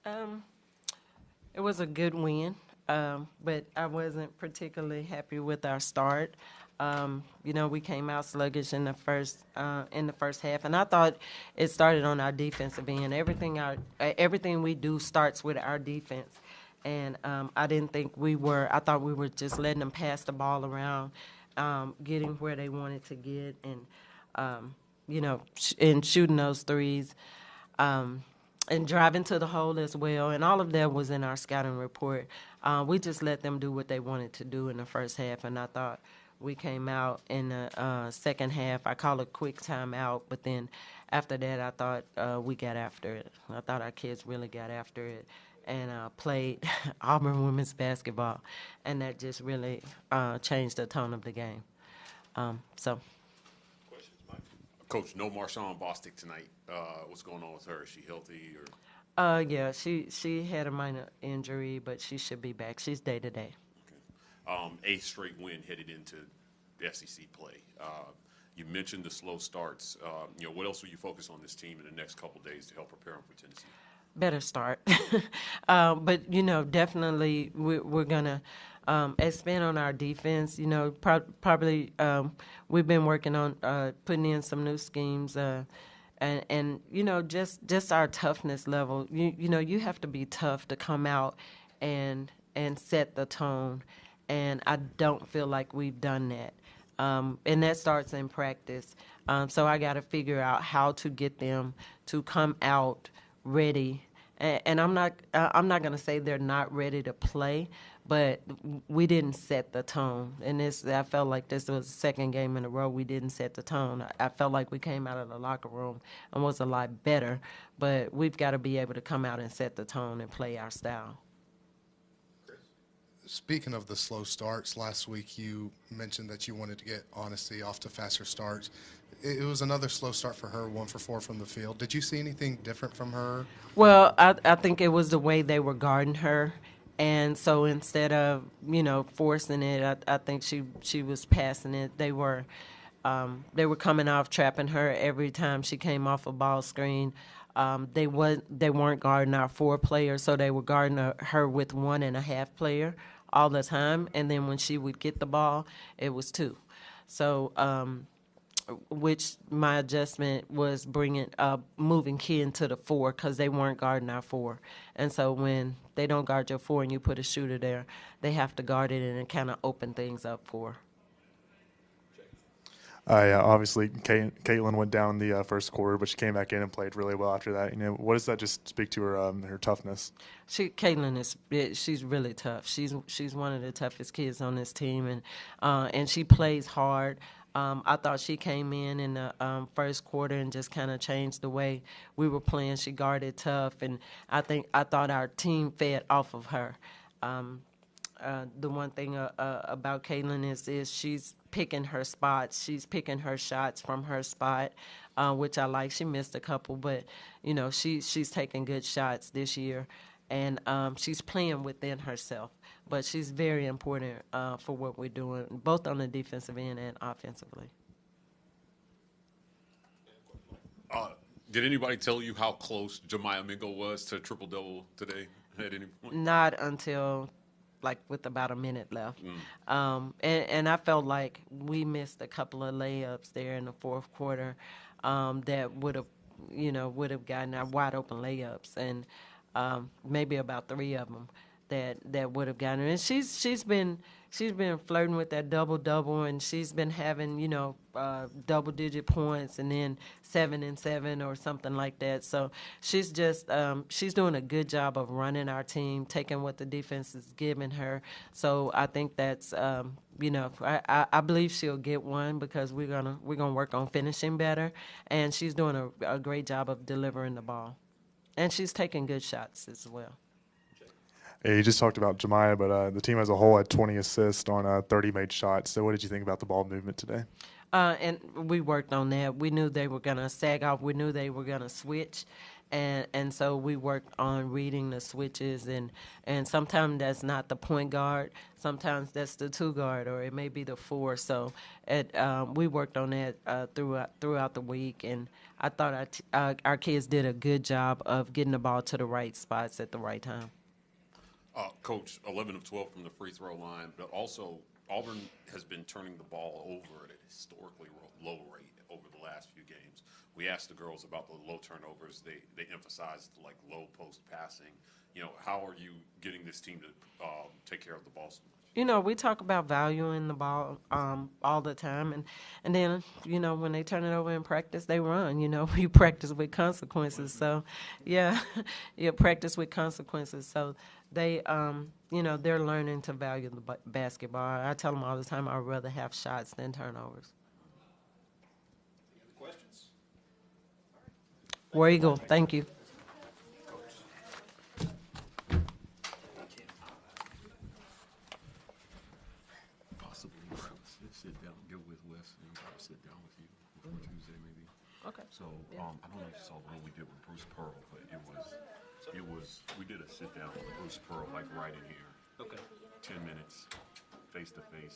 Um, it was a good win, but I wasn't particularly happy with our start. We came out sluggish in the first half, and I thought it started on our defensive end. Everything we do starts with our defense, and I didn't think we were. I thought we were just letting them pass the ball around, getting where they wanted to get, and and shooting those threes. And driving to the hole as well, and all of that was in our scouting report. We just let them do what they wanted to do in the first half, and I thought we came out in the second half. I call it quick timeout, but then after that, I thought we got after it. I thought our kids really got after it and played Auburn women's basketball, and that just really changed the tone of the game. So. Coach, no Marshonna Bostic tonight. What's going on with her? Is she healthy or? Yeah, she had a minor injury, but she should be back. She's day to day. Okay. Eighth straight win headed into the SEC play. You mentioned the slow starts. What else will you focus on this team in the next couple of days to help prepare them for Tennessee? Better start, but definitely we're gonna expand on our defense. Probably we've been working on putting in some new schemes, and just our toughness level. You have to be tough to come out and set the tone, and I don't feel like we've done that. And that starts in practice. So I got to figure out how to get them to come out ready. And I'm not going to say they're not ready to play, but we didn't set the tone. And I felt like this was the second game in a row we didn't set the tone. I felt like we came out of the locker room and was a lot better, but we've got to be able to come out and set the tone and play our style. Speaking of the slow starts, last week you mentioned that you wanted to get Honesty off to faster starts. It was another slow start for her, 1 for 4 from the field. Did you see anything different from her? Well, I think it was the way they were guarding her. And so instead of, forcing it, I think she was passing it. They were coming off trapping her every time she came off a ball screen. They weren't guarding our 4 players, so they were guarding her with 1.5 player all the time. And then when she would get the ball, it was 2. So, which my adjustment was moving Ken to the 4 because they weren't guarding our 4. And so when they don't guard your 4 and you put a shooter there, they have to guard it and kind of open things up for her. Yeah, obviously, Caitlyn went down the first quarter, but she came back in and played really well after that. What does that just speak to her toughness? Caitlyn she's really tough. She's one of the toughest kids on this team, and she plays hard. I thought she came in the first quarter and just kind of changed the way we were playing. She guarded tough, and I thought our team fed off of her. The one thing about Caitlyn is she's picking her spots. She's picking her shots from her spot, which I like. She missed a couple, but she's taking good shots this year, and she's playing within herself. But she's very important for what we're doing, both on the defensive end and offensively. Did anybody tell you how close Jamiah Mingo was to triple-double today at any point? Not until with about a minute left. And I felt like we missed a couple of layups there in the fourth quarter that would have gotten our wide open layups, and maybe about 3 of them that would have gotten her. And she's been flirting with that double, and she's been having double-digit points and then 7 and 7 or something like that. So she's just she's doing a good job of running our team, taking what the defense is giving her. So I think that's I believe she'll get one because we're gonna work on finishing better, and she's doing a great job of delivering the ball, and she's taking good shots as well. Hey, you just talked about Jamiah, but the team as a whole had 20 assists on 30 made shots. So what did you think about the ball movement today? And we worked on that. We knew they were going to sag off. We knew they were going to switch. and so we worked on reading the switches, and sometimes that's not the point guard, sometimes that's the two guard, or it may be the four. So we worked on that throughout the week, and I thought our kids did a good job of getting the ball to the right spots at the right time. Coach, 11 of 12 from the free throw line, but also Auburn has been turning the ball over at a historically low rate over the last few games. We asked the girls about the low turnovers. They emphasized like low post passing. How are you getting this team to take care of the ball so much? We talk about valuing the ball all the time, and then when they turn it over in practice, they run. We practice with consequences, so yeah, practice with consequences. So they, they're learning to value the basketball. I tell them all the time, I'd rather have shots than turnovers. Any other questions? War Eagle, thank you. Possibly sit down, get with Wes, and I'll sit down with you before Tuesday, maybe. Okay. So I don't know if you saw the one we did with Bruce Pearl, but it was we did a sit down with Bruce Pearl like right in here. Okay. 10 minutes, face to face.